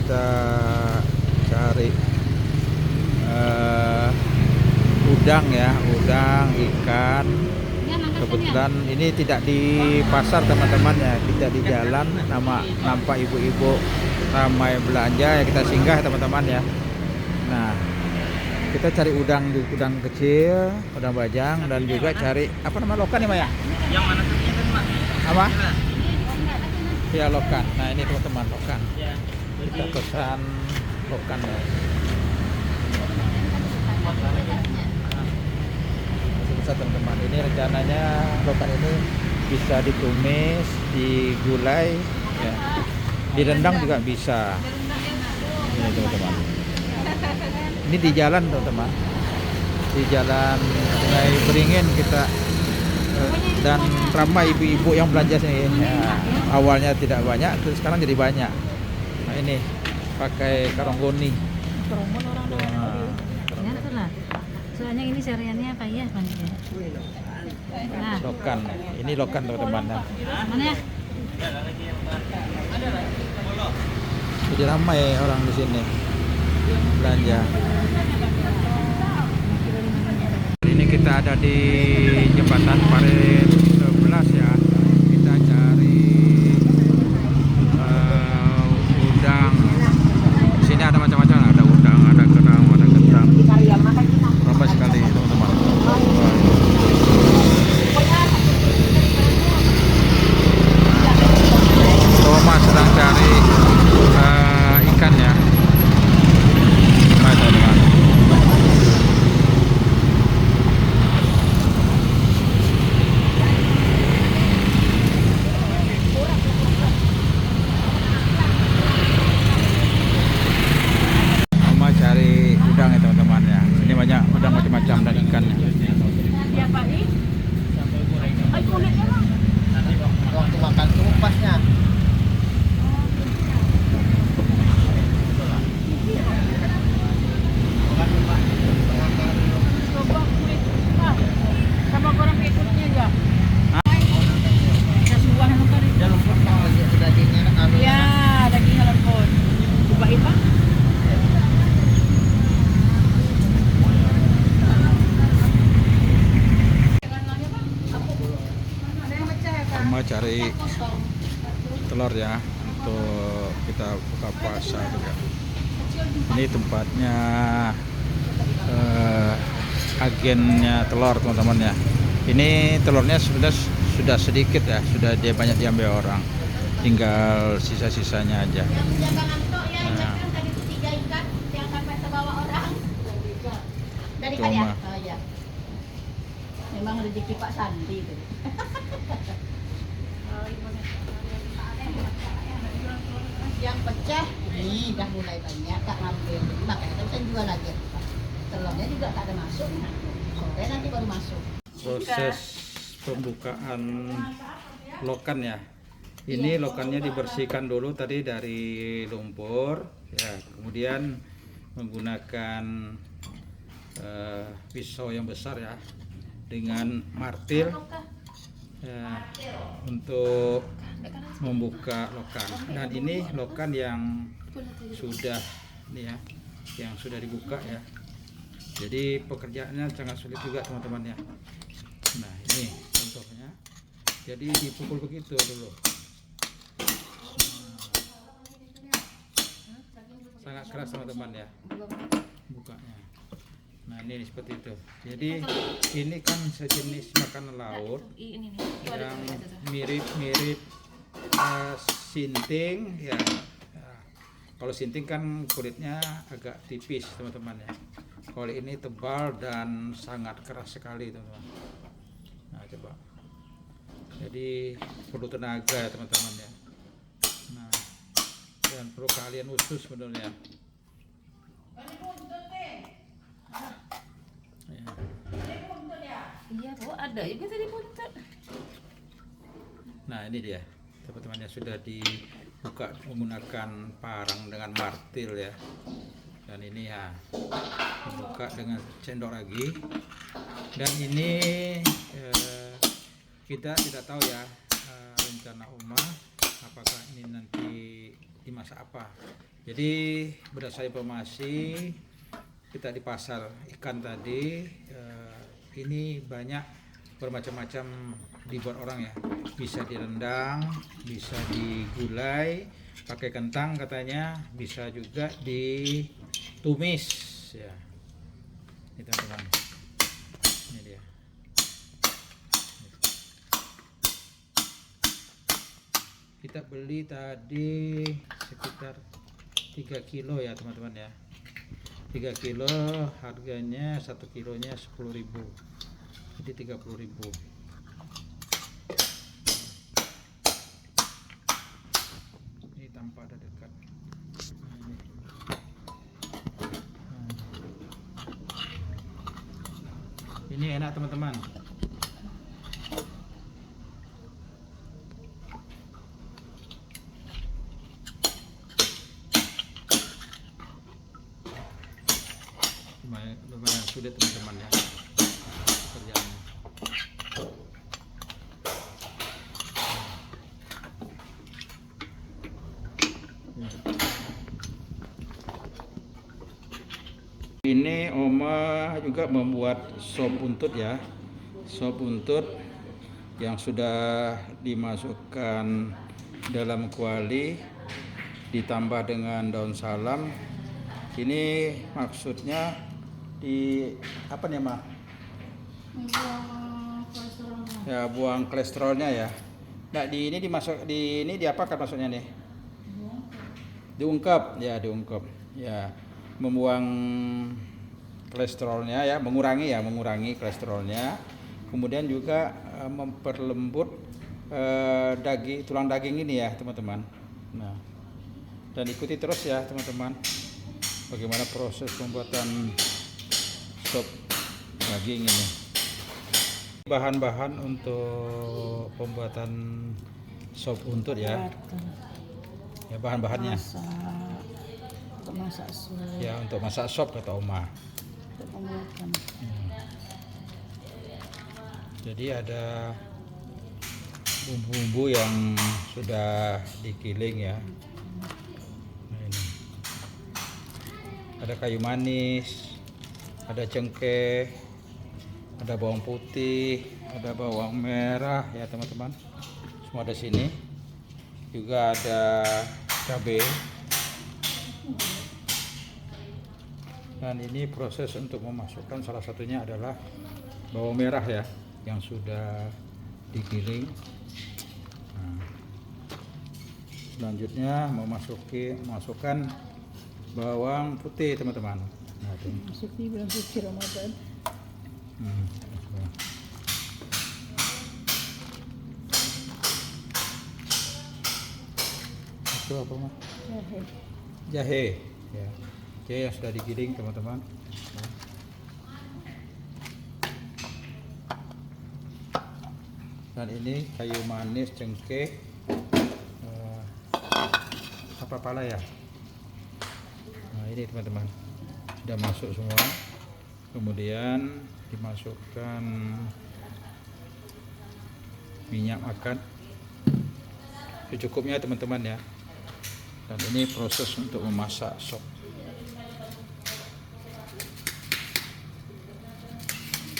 kita cari udang ya, udang, ikan. Kebetulan ini tidak di pasar teman-teman ya, kita di jalan, nampak ibu-ibu ramai belanja ya, kita singgah teman-teman ya. Nah, kita cari udang kecil, udang bajang, dan juga cari apa nama lokan nih Maya? Yang mana tuh Mak? Apa? Ya lokan. Nah ini teman-teman lokan. Kita pesan lokan ya. Bisa teman-teman. Ini rencananya lokan ini bisa ditumis, digulai, ya. Direndang juga bisa. Ini teman-teman. Ini di jalan teman-teman. Di jalan Sungai Beringin kita. Dan ramai ibu-ibu yang belanja sini ya, awalnya tidak banyak terus sekarang jadi banyak. Nah ini pakai karonggoni. Soalnya ini seriannya apa ya kan? Nah, Lokan. Ini lokan teman-teman. mana ya? Jadi ramai orang di sini belanja. Ini kita ada di jembatan Parit 11 ya. Kita cari udang. Di sini ada macam-macam, ada udang, ada kerang, ada kentang. Ramai sekali teman-teman. Thomas sedang cari ikan ya. Baik, teman-teman. Mama cari udang ya teman-teman ya. Ini banyak udang macam-macam dan ikannya. Waktu makan tuh pasnya. Sama orang ikutnya enggak? Ya, daging lemput. Cobain Pak. Mama cari telur ya untuk kita buka puasa juga. Ini tempatnya agennya telur teman-teman ya. Ini telurnya sudah sedikit ya, sudah dia banyak diambil orang. Tinggal sisa-sisanya aja. Nah, Dari ya? Oh iya. Memang rezeki Pak Sandi itu. Yang pecah ini udah mulai banyak tak ngambil, makanya kita bisa jual lagi. Telurnya juga tak ada masuk, sore nanti baru masuk. proses pembukaan lokan ya. Ini lokannya dibersihkan dulu tadi dari lumpur ya, kemudian menggunakan pisau yang besar ya dengan martil ya, untuk membuka lokan. Dan ini lokan yang sudah nih ya, yang sudah dibuka ya. Jadi pekerjaannya sangat sulit juga teman-teman ya. Nah ini contohnya. Jadi dipukul begitu dulu. Sangat keras teman-teman ya bukanya. Nah ini seperti itu. Jadi ini kan sejenis makanan laut yang mirip-mirip sinting ya. Kalau sinting kan kulitnya agak tipis teman-teman ya. Kalau ini tebal dan sangat keras sekali teman-teman. Nah coba. Jadi perlu tenaga ya teman-teman ya. Nah dan perlu keahlian khusus sebenarnya. Iya Bu, ada juga tadi buntut. Nah ini dia teman-teman ya, sudah dibuka menggunakan parang dengan martil ya. Dan ini ya dibuka dengan sendok lagi. Dan ini kita tidak tahu ya rencana Uma apakah ini nanti dimasak apa. Jadi berdasarkan informasi kita di pasar ikan tadi, ini banyak bermacam-macam dibuat orang ya. Bisa direndang, bisa digulai pakai kentang katanya, bisa juga ditumis ya. Ini teman-teman. Ini dia. Kita beli tadi sekitar 3 kilo ya teman-teman ya. 3 kilo harganya 1 kilonya 10.000, jadi 30.000. Ini tanpa ada dekat. Ini enak teman-teman. Lumayan sulit teman-teman ya kerjaannya. Ini Oma juga membuat sop buntut ya, sop buntut yang sudah dimasukkan dalam kuali ditambah dengan daun salam. Ini maksudnya di apa nih Ma? Ya, buang kolesterolnya ya. Nah, di ini dimasuk di ini diapakan maksudnya nih? Diungkep ya, diungkep ya, membuang kolesterolnya ya, mengurangi kolesterolnya. Kemudian juga memperlembut daging, tulang daging ini ya teman-teman. Nah, dan ikuti terus ya teman-teman bagaimana proses pembuatan sop daging ini. Bahan-bahan untuk pembuatan sop buntut ya. Ya, bahan-bahannya. Untuk masak sop. Ya, untuk masak sop kata Oma. Jadi ada bumbu-bumbu yang sudah digiling ya. Nah, ini. Ada kayu manis, ada cengkeh, ada bawang putih, ada bawang merah ya teman-teman. Semua ada sini. Juga ada cabai. Dan ini proses untuk memasukkan, salah satunya adalah bawang merah ya yang sudah digiling. Nah, selanjutnya memasukkan bawang putih teman-teman. Nah, Masuki bulan suci Ramadan. Itu apa mah? Jahe. Jahe ya. Jahe yang sudah digiling teman-teman. Dan ini kayu manis, cengkeh, apa pala ya. Nah, ini teman-teman sudah masuk semua. Kemudian dimasukkan minyak makan secukupnya teman-teman ya. Dan ini proses untuk memasak sop.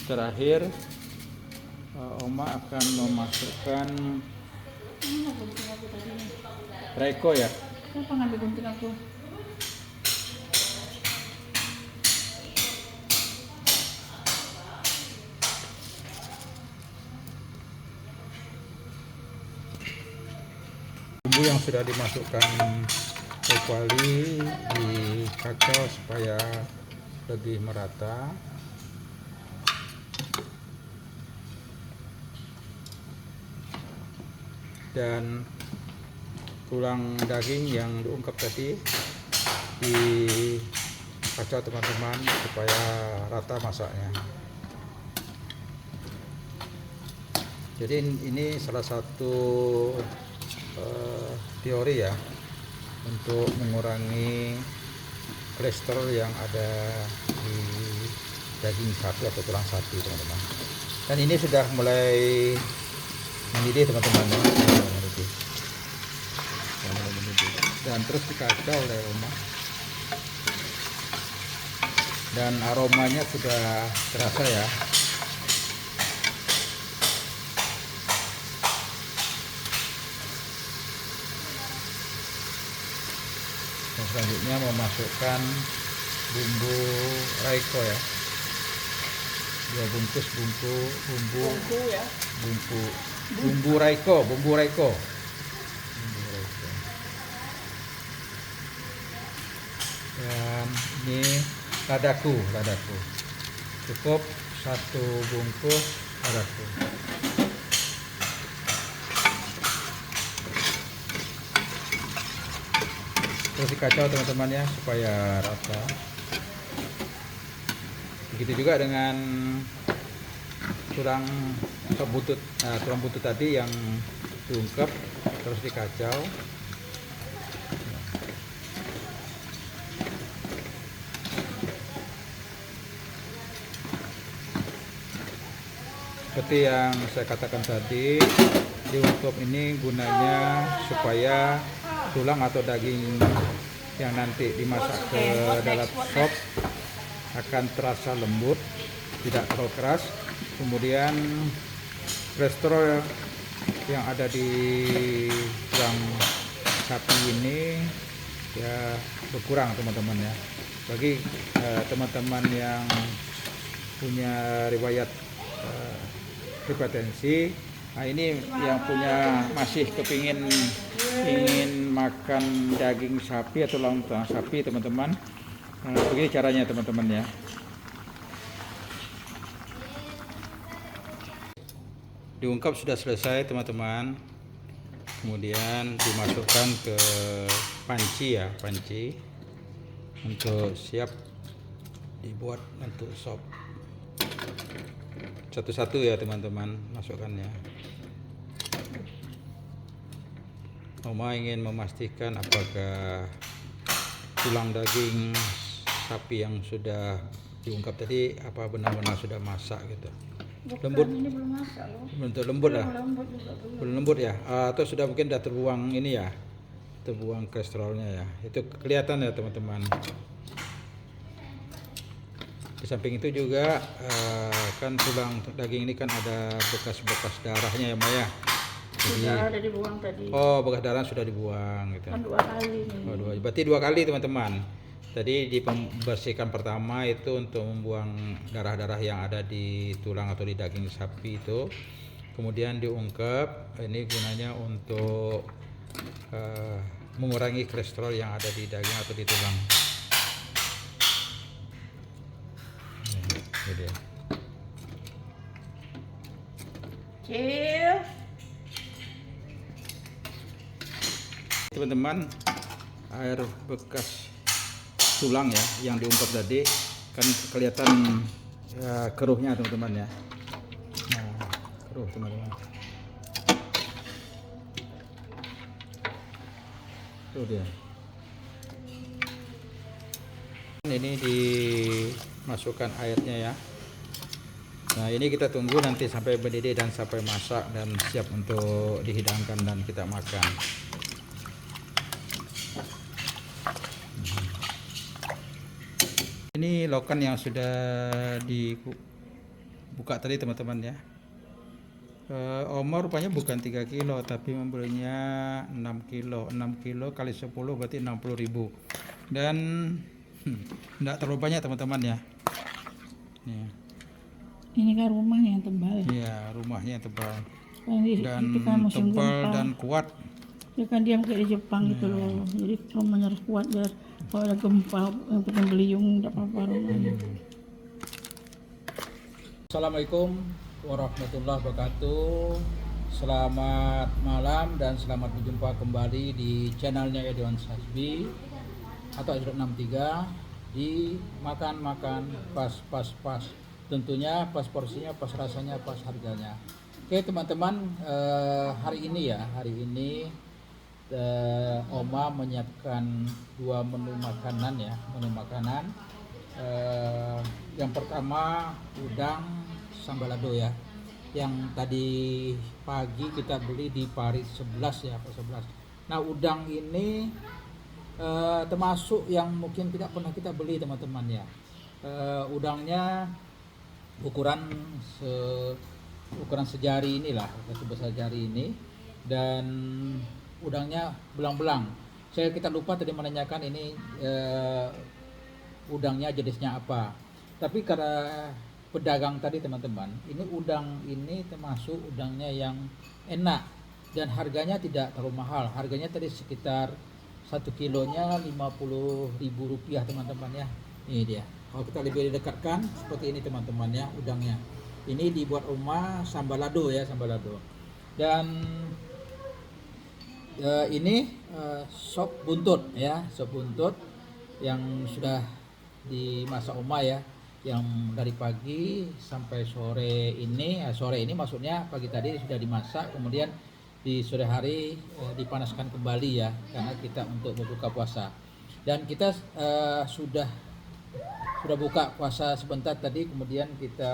Terakhir Oma akan memasukkan reko ya. Kenapa ngambil gunting aku? Bumbu yang sudah dimasukkan ke kuali dikacau supaya lebih merata. Dan tulang daging yang diungkep tadi dikacau teman-teman supaya rata masaknya. Jadi ini salah satu teori ya untuk mengurangi kolesterol yang ada di daging sapi atau tulang sapi teman-teman. Dan ini sudah mulai mendidih teman-teman ya. Mendidih. dan terus dikacau oleh Oma. Dan aromanya sudah terasa ya. Dan selanjutnya memasukkan bumbu Royco ya. 2 bungkus bumbu ya. bumbu Royco. Dan ini ladaku. Cukup 1 bungkus ladaku. Terus dikacau teman-teman ya supaya rata. Begitu juga dengan tulang butut tadi yang diungkep, terus dikacau. Seperti yang saya katakan tadi, diungkep ini gunanya supaya tulang atau daging yang nanti dimasak ke dalam sop akan terasa lembut, tidak terlalu keras. Kemudian kolesterol yang ada di tulang sapi ini ya berkurang teman-teman ya. Bagi teman-teman yang punya riwayat hipertensi, nah ini yang punya masih ingin makan daging sapi atau tulang sapi teman-teman, begini caranya teman-teman ya. Diungkap sudah selesai teman-teman, kemudian dimasukkan ke panci untuk siap dibuat untuk sop. Satu-satu ya teman-teman masukkannya. Oma ingin memastikan apakah tulang daging sapi yang sudah diungkap tadi apa benar-benar sudah masak gitu. Lembut. Ini belum masak loh. Bentuk lembut lah. Belum. Belum lembut ya. Atau sudah mungkin sudah terbuang ini ya. Terbuang kolesterolnya ya. Itu kelihatan ya teman-teman. Di samping itu juga kan tulang daging ini kan ada bekas-bekas darahnya ya Maya. Jadi, sudah ada dibuang tadi. Oh, bekas darah sudah dibuang gitu. Kan 2 kali nih. Berarti 2 kali teman-teman. Tadi dibersihkan pertama itu untuk membuang darah-darah yang ada di tulang atau di daging sapi itu. Kemudian diungkep, ini gunanya untuk mengurangi kolesterol yang ada di daging atau di tulang. Ini dia. Teman-teman, air bekas tulang ya yang diungkap tadi kan kelihatan keruhnya teman-teman ya. Nah, keruh teman-teman. Tuh dia. Ini dimasukkan airnya ya. Nah, ini kita tunggu nanti sampai mendidih dan sampai masak dan siap untuk dihidangkan dan kita makan. Ini lokan yang sudah dibuka tadi teman-teman ya. Oma rupanya bukan 3 kilo tapi membelinya 6 kilo. 6 kilo kali 10 berarti 60.000. Dan tidak terlalu banyak teman-teman ya. Ini kan rumahnya yang tebal. Iya, rumahnya yang tebal. Dan kan tebal dan kuat. Ya kan dia kayak di Jepang gitu loh. Jadi rumahnya harus kuat biar kalau ada gempa yang punya beliung tidak apa-apa rumahnya. Assalamualaikum warahmatullahi wabarakatuh. Selamat malam dan selamat berjumpa kembali di channelnya Edwan Sasbi atau Edwan 63 di makan pas. Tentunya pas porsinya, pas rasanya, pas harganya. Oke teman-teman, hari ini Oma menyiapkan 2 menu makanan ya, yang pertama udang sambalado ya, yang tadi pagi kita beli di Paris 11 ya, Paris 11. Nah udang ini termasuk yang mungkin tidak pernah kita beli teman-teman ya. Udangnya ukuran ukuran sejari inilah, satu besar jari ini, dan udangnya belang-belang. Kita lupa tadi menanyakan ini udangnya jenisnya apa. Tapi karena pedagang tadi teman-teman, ini udang ini termasuk udangnya yang enak dan harganya tidak terlalu mahal. Harganya tadi sekitar 1 kilonya Rp50.000 teman-teman ya. Ini dia. Kalau kita lebih dekatkan seperti ini teman-teman ya udangnya. Ini dibuat rumah sambal lado ya, sambal lado. Dan ini sop buntut ya, sop buntut yang sudah dimasak oma ya, yang dari pagi sampai sore ini. Sore ini maksudnya pagi tadi sudah dimasak, kemudian di sore hari dipanaskan kembali ya, karena kita untuk berbuka puasa. Dan kita sudah buka puasa sebentar tadi, kemudian kita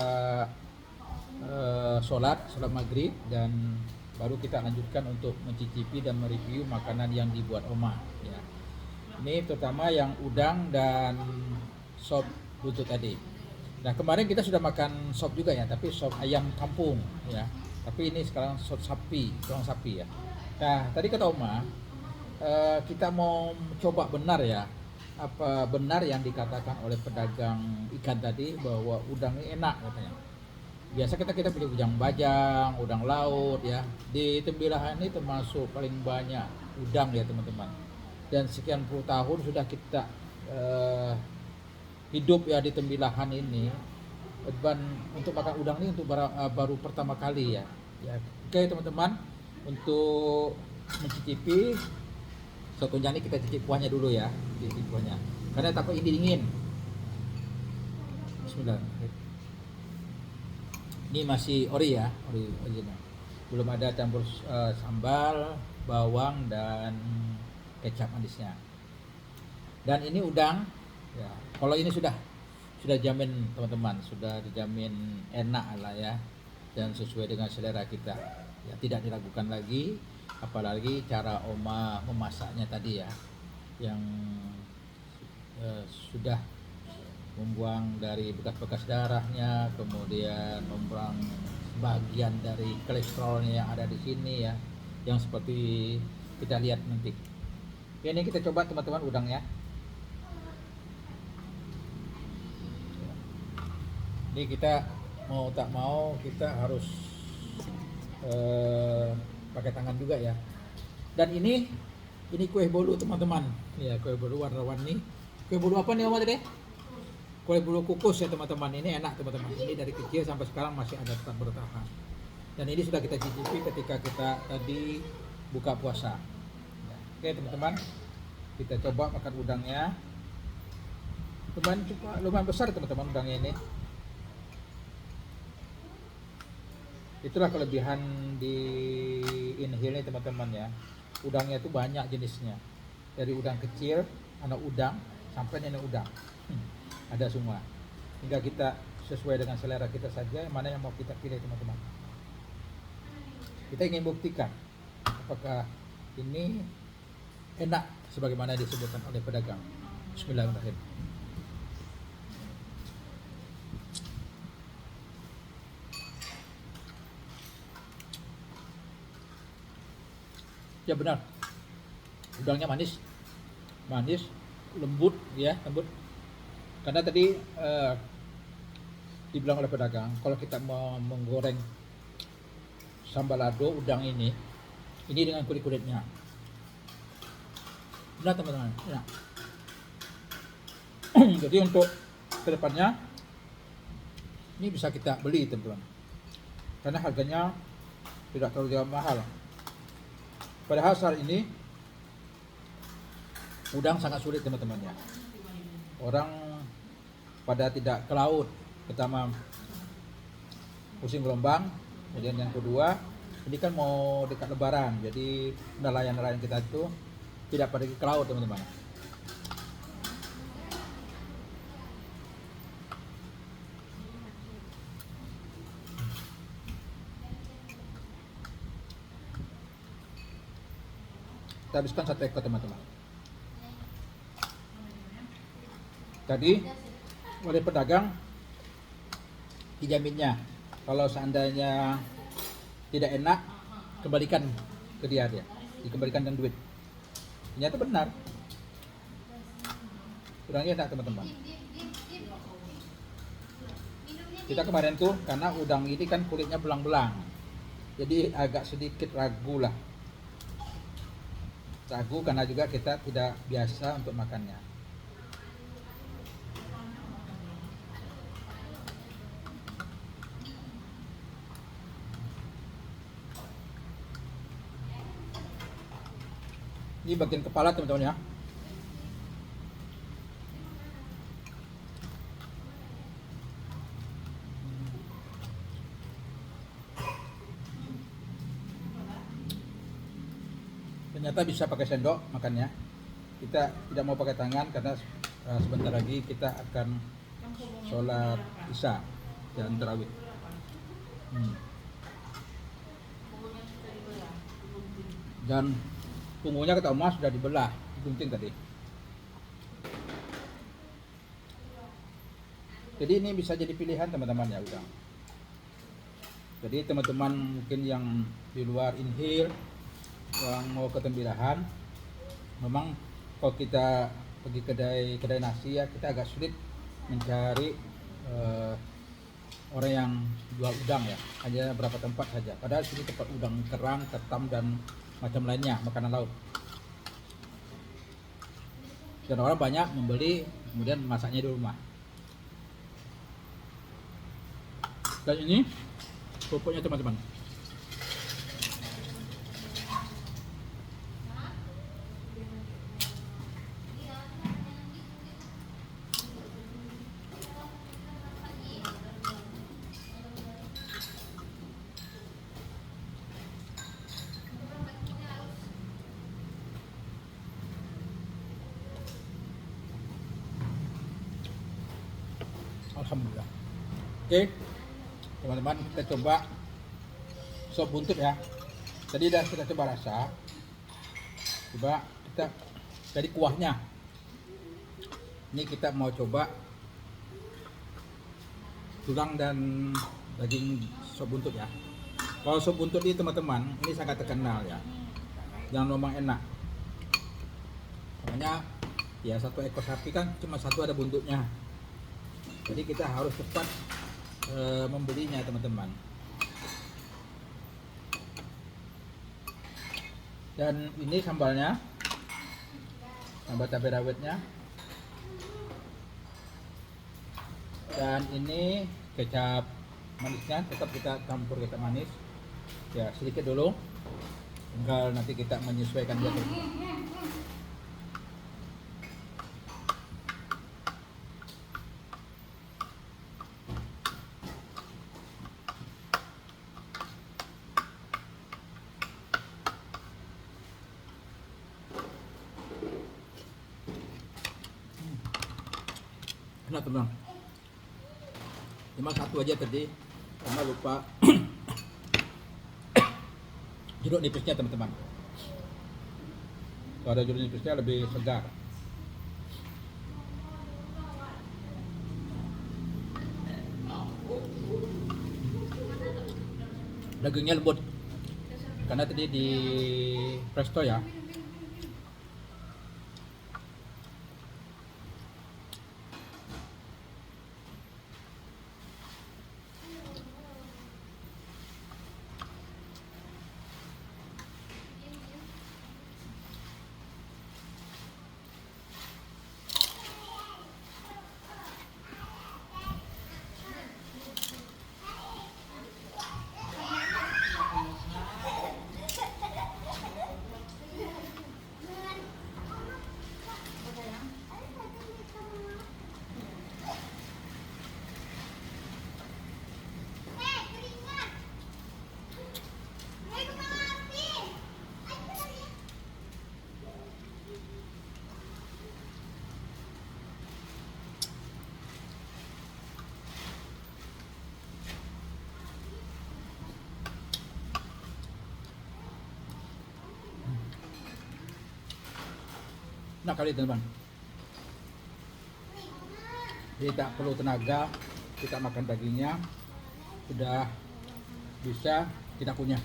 sholat maghrib, dan baru kita lanjutkan untuk mencicipi dan mereview makanan yang dibuat oma ya. Ini terutama yang udang dan sop buntut tadi. Nah kemarin kita sudah makan sop juga ya, tapi sop ayam kampung ya. Tapi ini sekarang sop sapi, tulang sapi ya. Nah tadi kata oma, kita mau coba benar ya, apa benar yang dikatakan oleh pedagang ikan tadi bahwa udang ini enak katanya. Biasa kita beli udang bajang, udang laut ya. Di Tembilahan ini termasuk paling banyak udang ya teman-teman. Dan sekian puluh tahun sudah kita hidup ya di Tembilahan ini. Dan untuk makan udang ini untuk baru pertama kali ya. Oke teman-teman, untuk mencicipi sotonya ini kita cicip kuahnya dulu ya, cicip kuahnya. Karena takut ini dingin. Bismillah. Ini masih ori ya, ori original. Belum ada campur sambal, bawang dan kecap manisnya. Dan ini udang ya. Kalau ini sudah jamin teman-teman, sudah dijamin enak lah ya, dan sesuai dengan selera kita ya, tidak diragukan lagi. Apalagi cara oma memasaknya tadi ya, yang sudah membuang dari bekas-bekas darahnya, kemudian membuang bagian dari kolesterolnya yang ada di sini ya, yang seperti kita lihat nanti. Ini kita coba teman-teman udangnya. Ini kita mau tak mau kita harus pakai tangan juga ya. Dan ini kue bolu teman-teman ya, kue bolu warna-warni. Kue bolu apa nih Oma tadi? Kue bolu kukus ya teman-teman. Ini enak teman-teman, ini dari kecil sampai sekarang masih ada tetap bertahan. Dan ini sudah kita cicipi ketika kita tadi buka puasa ya. Oke teman-teman, kita coba makan udangnya. Lumayan besar teman-teman udangnya ini. Itulah kelebihan di Inhil ini teman-teman ya. Udangnya itu banyak jenisnya. Dari udang kecil, anak udang, sampai nenek udang. Ada semua. Hingga kita sesuai dengan selera kita saja, mana yang mau kita pilih teman-teman. Kita ingin buktikan apakah ini enak sebagaimana disebutkan oleh pedagang. Bismillahirrahmanirrahim. Ya benar, udangnya manis, lembut ya, lembut. Karena tadi dibilang oleh pedagang, kalau kita mau menggoreng sambal lado udang ini dengan kulit-kulitnya. Benar teman-teman. Ya. Jadi untuk kedepannya ini bisa kita beli teman-teman, karena harganya tidak terlalu mahal. Padahal saat ini udang sangat sulit teman-teman ya. Orang pada tidak ke laut, pertama pusing gelombang, kemudian yang kedua ini kan mau dekat lebaran, jadi nelayan-nelayan kita itu tidak pada ke laut teman-teman. Kita habiskan 1 ekor teman-teman. Tadi oleh pedagang dijaminnya kalau seandainya tidak enak kembalikan ke dia, dikembalikan dengan duit. Ternyata benar. Udangnya enak teman-teman. Kita kemarin tuh karena udang ini kan kulitnya belang-belang, jadi agak sedikit ragu lah. Ragu karena juga kita tidak biasa untuk makannya. Ini bagian kepala teman-teman ya. Ternyata bisa pakai sendok makannya. Kita tidak mau pakai tangan karena sebentar lagi kita akan sholat isya dan tarawih. Dan punggungnya kata Mas sudah dibelah, digunting tadi. Jadi ini bisa jadi pilihan teman-teman ya udang. Jadi teman-teman mungkin yang di luar Inhil yang mau ke Tembilahan, memang kalau kita pergi kedai nasi ya kita agak sulit mencari orang yang jual udang ya, hanya beberapa tempat saja. Padahal sini tempat udang kerang, ketam dan macam lainnya makanan laut. Dan orang banyak membeli kemudian masaknya di rumah. Dan ini pupuknya teman-teman. Alhamdulillah. Oke, teman-teman kita coba sop buntut ya. Tadi kita coba rasa. Coba kita dari kuahnya. Ini kita mau coba tulang dan daging sop buntut ya. Kalau sop buntut ini teman-teman, ini sangat terkenal ya. Yang memang enak. Makanya ya satu ekor sapi kan cuma satu ada buntutnya. Jadi kita harus cepat membelinya teman-teman. Dan ini sambalnya, sambal cabai rawitnya. Dan ini kecap manisnya, tetap kita campur kecap manis. Ya sedikit dulu, tinggal nanti kita menyesuaikan dia. Enak teman, cuma satu aja tadi karena lupa jeruk nipisnya teman-teman. Kalau ada jeruk nipisnya lebih segar. Dagingnya lembut karena tadi di presto ya. Enak kali teman-teman. Jadi tak perlu tenaga, kita makan dagingnya sudah bisa kita kunyah.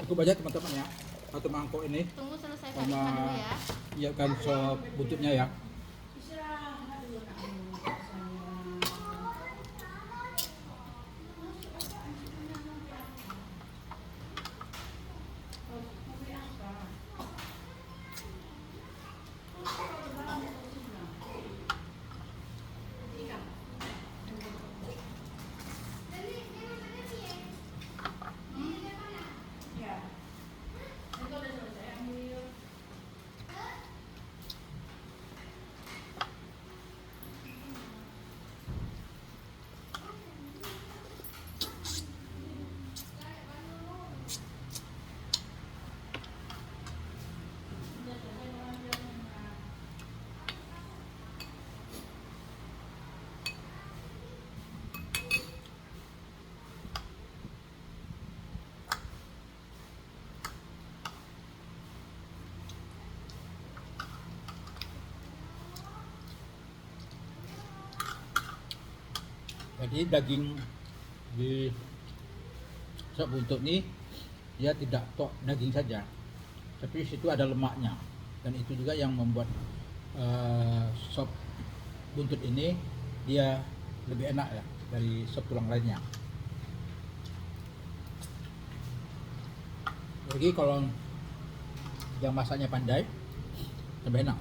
Cukup aja teman-teman ya, satu mangkok ini Tunggu selesai sama Kak dulu ya. ya kan sop buntutnya ya. Jadi daging di sop buntut ini dia tidak tok daging saja, tapi situ ada lemaknya, dan itu juga yang membuat sop buntut ini dia lebih enak ya dari sop tulang lainnya. Jadi kalau yang masaknya pandai lebih enak.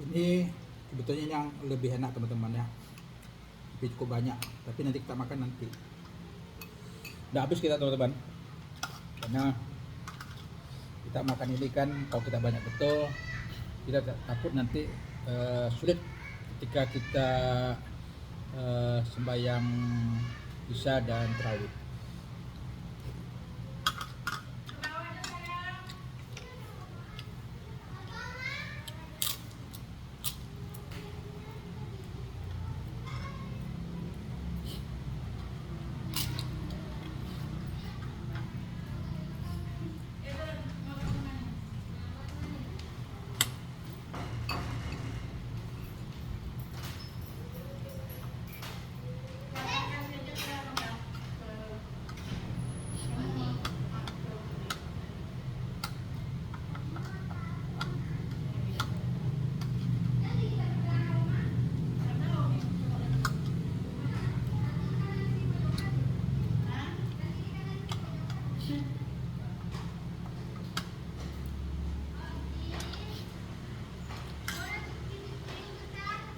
Ini sebetulnya yang lebih enak teman-teman ya, tapi cukup banyak, tapi nanti kita makan nanti. Udah habis kita teman-teman, karena kita makan ini kan kalau kita banyak betul, kita takut nanti sulit ketika kita sembahyang isya dan tarawih.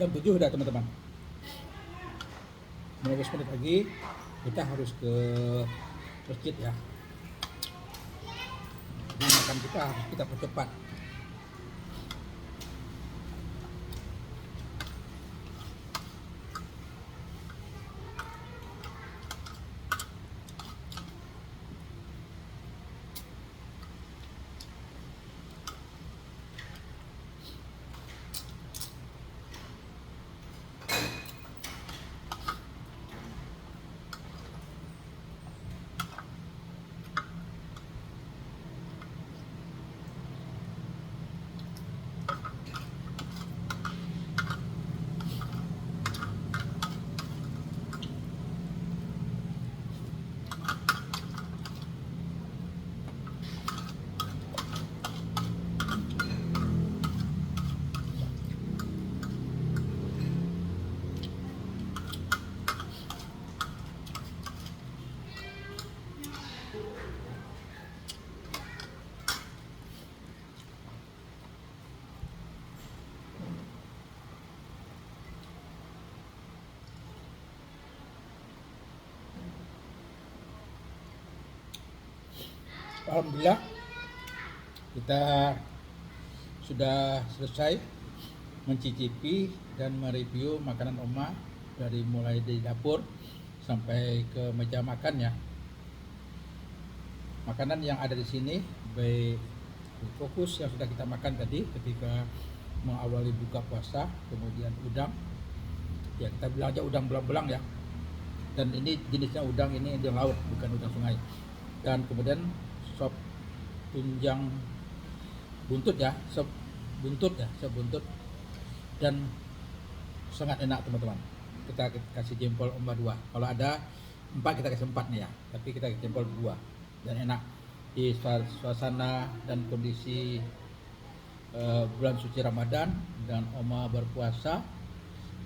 Jam 7 udah teman-teman. 15 menit lagi kita harus ke masjid ya. Jadi makan kita harus kita percepat. Alhamdulillah kita sudah selesai mencicipi dan mereview makanan Oma dari mulai di dapur sampai ke meja makan ya. Makanan yang ada di sini baik fokus yang sudah kita makan tadi ketika mengawali buka puasa, kemudian udang. Ya kita bilang aja udang belang-belang ya. Dan ini jenisnya udang ini udang laut bukan udang sungai. Dan kemudian sop tunjang buntut ya, sop buntut dan sangat enak teman-teman. Kita kasih jempol Oma 2. Kalau ada 4 kita kasih 4 nih ya, tapi kita kasih jempol 2 dan enak di suasana dan kondisi bulan suci Ramadan dan Oma berpuasa.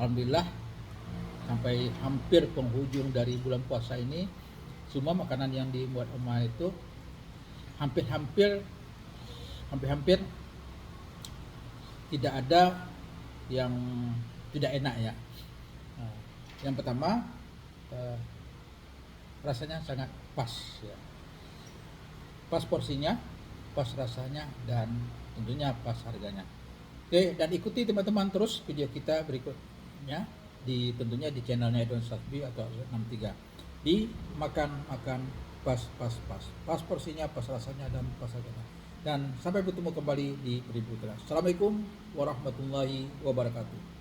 Alhamdulillah sampai hampir penghujung dari bulan puasa ini semua makanan yang dibuat Oma itu hampir tidak ada yang tidak enak ya. Yang pertama rasanya sangat pas ya. Pas porsinya, pas rasanya, dan tentunya pas harganya. Oke, dan ikuti teman-teman terus video kita berikutnya tentunya di channelnya Edon Satbi atau 63. Di makan pas porsinya, pas rasanya, dan pas harganya. Dan sampai bertemu kembali di berikutnya. Assalamualaikum warahmatullahi wabarakatuh.